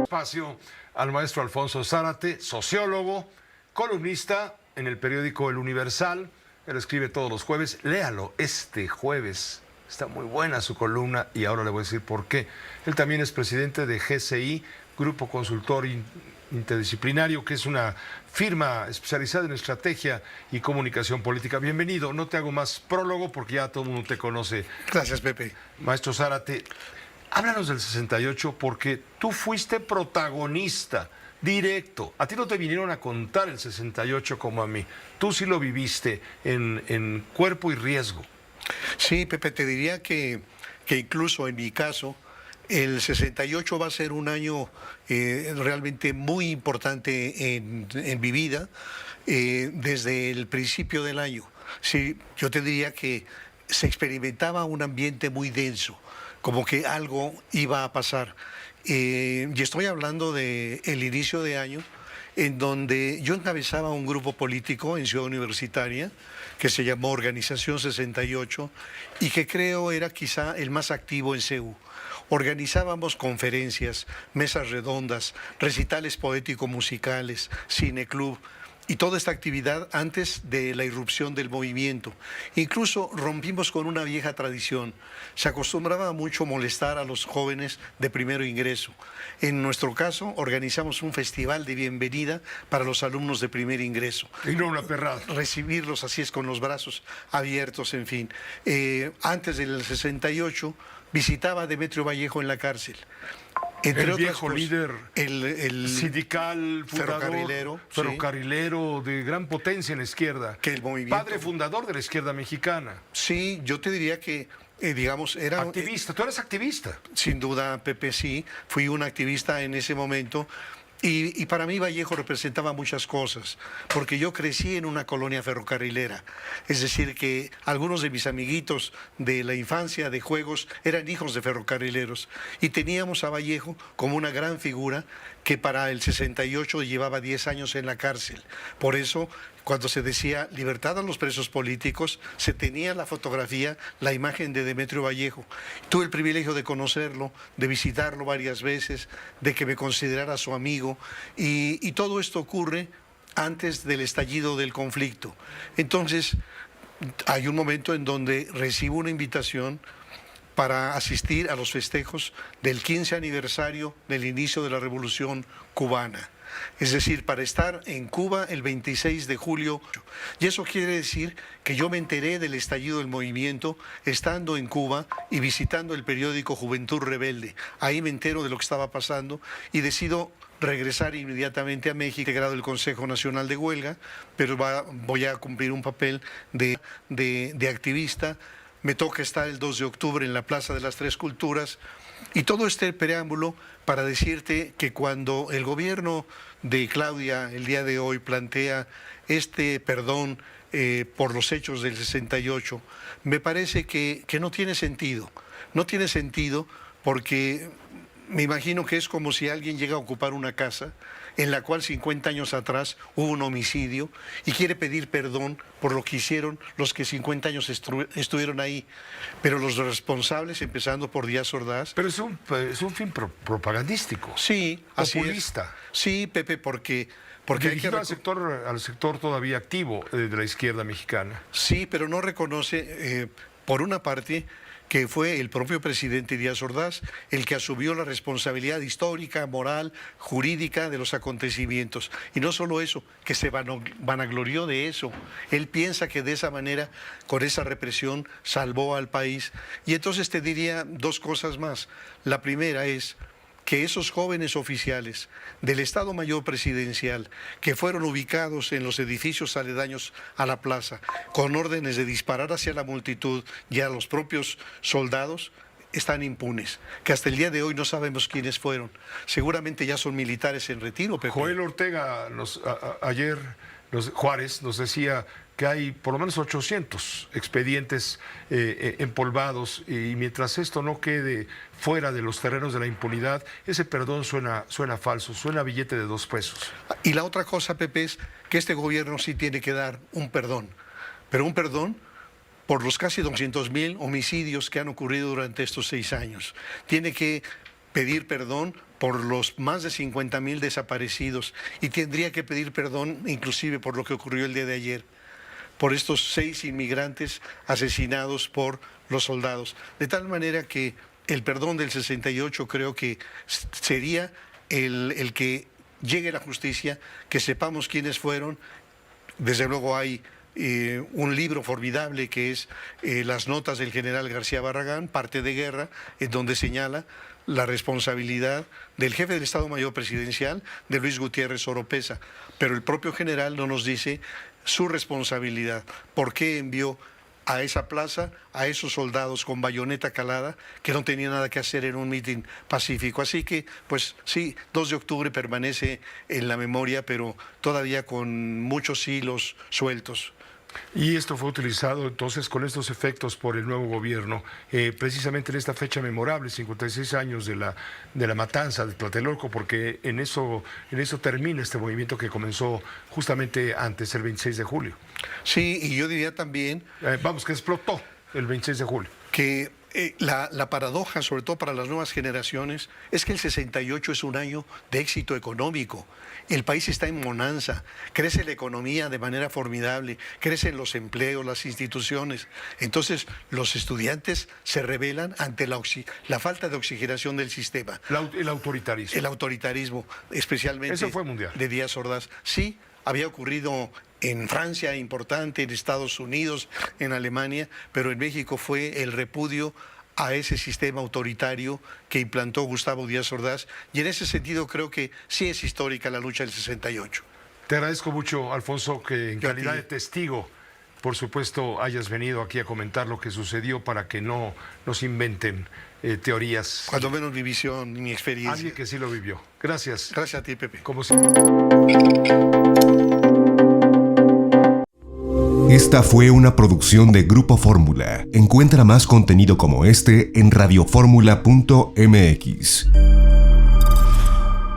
Espacio al maestro Alfonso Zárate, sociólogo, columnista en el periódico El Universal. Él escribe todos los jueves. Léalo este jueves. Está muy buena su columna y ahora le voy a decir por qué. Él también es presidente de GCI, Grupo Consultor Interdisciplinario, que es una firma especializada en estrategia y comunicación política. Bienvenido. No te hago más prólogo porque ya todo el mundo te conoce. Gracias, Pepe. Maestro Zárate, háblanos del 68 porque tú fuiste protagonista directo. A ti no te vinieron a contar el 68 como a mí. Tú sí lo viviste en cuerpo y riesgo. Sí, Pepe, te diría que incluso en mi caso, el 68 va a ser un año realmente muy importante en mi vida desde el principio del año. Sí, yo te diría que se experimentaba un ambiente muy denso, como que algo iba a pasar. Y estoy hablando del inicio de año, en donde yo encabezaba un grupo político en Ciudad Universitaria que se llamó Organización 68 y que creo era quizá el más activo en CEU. Organizábamos conferencias, mesas redondas, recitales poético-musicales, cineclub y toda esta actividad antes de la irrupción del movimiento. Incluso rompimos con una vieja tradición. Se acostumbraba mucho molestar a los jóvenes de primero ingreso. En nuestro caso, organizamos un festival de bienvenida para los alumnos de primer ingreso. Y no una perrada. Recibirlos así es, con los brazos abiertos, en fin. Antes del 68, visitaba a Demetrio Vallejo en la cárcel. Entre el viejo líder el sindical, fundador, ferrocarrilero de gran potencia en la izquierda, que el movimiento, padre fundador de la izquierda mexicana. Sí, yo te diría que, digamos, era... Activista, tú eres activista. Sin duda, Pepe, sí, fui un activista en ese momento. Y para mí Vallejo representaba muchas cosas, porque yo crecí en una colonia ferrocarrilera, es decir, que algunos de mis amiguitos de la infancia, de juegos, eran hijos de ferrocarrileros, y teníamos a Vallejo como una gran figura que para el 68 llevaba 10 años en la cárcel. Por eso, cuando se decía libertad a los presos políticos, se tenía la fotografía, la imagen de Demetrio Vallejo. Tuve el privilegio de conocerlo, de visitarlo varias veces, de que me considerara su amigo, y todo esto ocurre antes del estallido del conflicto. Entonces, hay un momento en donde recibo una invitación para asistir a los festejos del 15 aniversario del inicio de la Revolución Cubana. Es decir, para estar en Cuba el 26 de julio. Y eso quiere decir que yo me enteré del estallido del movimiento estando en Cuba y visitando el periódico Juventud Rebelde. Ahí me entero de lo que estaba pasando y decido regresar inmediatamente a México, integrado el Consejo Nacional de Huelga, pero voy a cumplir un papel de activista. Me toca estar el 2 de octubre en la Plaza de las Tres Culturas, y todo este preámbulo para decirte que cuando el gobierno de Claudia el día de hoy plantea este perdón por los hechos del 68, me parece que no tiene sentido. No tiene sentido porque me imagino que es como si alguien llega a ocupar una casa en la cual 50 años atrás hubo un homicidio y quiere pedir perdón por lo que hicieron los que 50 años estuvieron ahí. Pero los responsables, empezando por Díaz Ordaz... Pero es un fin propagandístico. Sí, populista. Así es. Sí, Pepe, porque hay que al sector todavía activo de la izquierda mexicana. Sí, pero no reconoce, por una parte, que fue el propio presidente Díaz Ordaz el que asumió la responsabilidad histórica, moral, jurídica de los acontecimientos. Y no solo eso, que se vanaglorió de eso. Él piensa que de esa manera, con esa represión, salvó al país. Y entonces te diría dos cosas más. La primera es que esos jóvenes oficiales del Estado Mayor Presidencial que fueron ubicados en los edificios aledaños a la plaza con órdenes de disparar hacia la multitud y a los propios soldados están impunes, que hasta el día de hoy no sabemos quiénes fueron. Seguramente ya son militares en retiro, Pepe. Joel Ortega ayer Juárez nos decía que hay por lo menos 800 expedientes empolvados, y mientras esto no quede fuera de los terrenos de la impunidad, ese perdón suena falso, suena a billete de 2 pesos. Y la otra cosa, Pepe, es que este gobierno sí tiene que dar un perdón, pero un perdón por los casi 200,000 homicidios que han ocurrido durante estos 6 años. Tiene que pedir perdón por los más de 50,000 desaparecidos y tendría que pedir perdón inclusive por lo que ocurrió el día de ayer, por estos 6 inmigrantes asesinados por los soldados. De tal manera que el perdón del 68 creo que sería el que llegue la justicia, que sepamos quiénes fueron. Desde luego hay un libro formidable que es Las notas del general García Barragán, Parte de guerra, en donde señala la responsabilidad del jefe del Estado Mayor Presidencial, de Luis Gutiérrez Oropesa. Pero el propio general no nos dice su responsabilidad, por qué envió a esa plaza a esos soldados con bayoneta calada que no tenían nada que hacer en un mitin pacífico. Así que, pues sí, 2 de octubre permanece en la memoria, pero todavía con muchos hilos sueltos. Y esto fue utilizado entonces con estos efectos por el nuevo gobierno, precisamente en esta fecha memorable, 56 años de la matanza de Tlatelolco, porque en eso termina este movimiento que comenzó justamente antes, el 26 de julio. Sí, y yo diría también... que explotó el 26 de julio. Que la paradoja, sobre todo para las nuevas generaciones, es que el 68 es un año de éxito económico. El país está en bonanza, crece la economía de manera formidable, crecen los empleos, las instituciones. Entonces, los estudiantes se rebelan ante la falta de oxigenación del sistema. El autoritarismo. El autoritarismo, especialmente Eso fue mundial. De Díaz Ordaz. Sí, había ocurrido en Francia, importante, en Estados Unidos, en Alemania, pero en México fue el repudio a ese sistema autoritario que implantó Gustavo Díaz Ordaz, y en ese sentido creo que sí es histórica la lucha del 68. Te agradezco mucho, Alfonso, que en calidad de testigo, por supuesto, hayas venido aquí a comentar lo que sucedió para que no nos inventen teorías. Cuando menos mi visión, mi experiencia. Alguien que sí lo vivió. Gracias. Gracias a ti, Pepe. Como siempre. Esta fue una producción de Grupo Fórmula. Encuentra más contenido como este en radioformula.mx.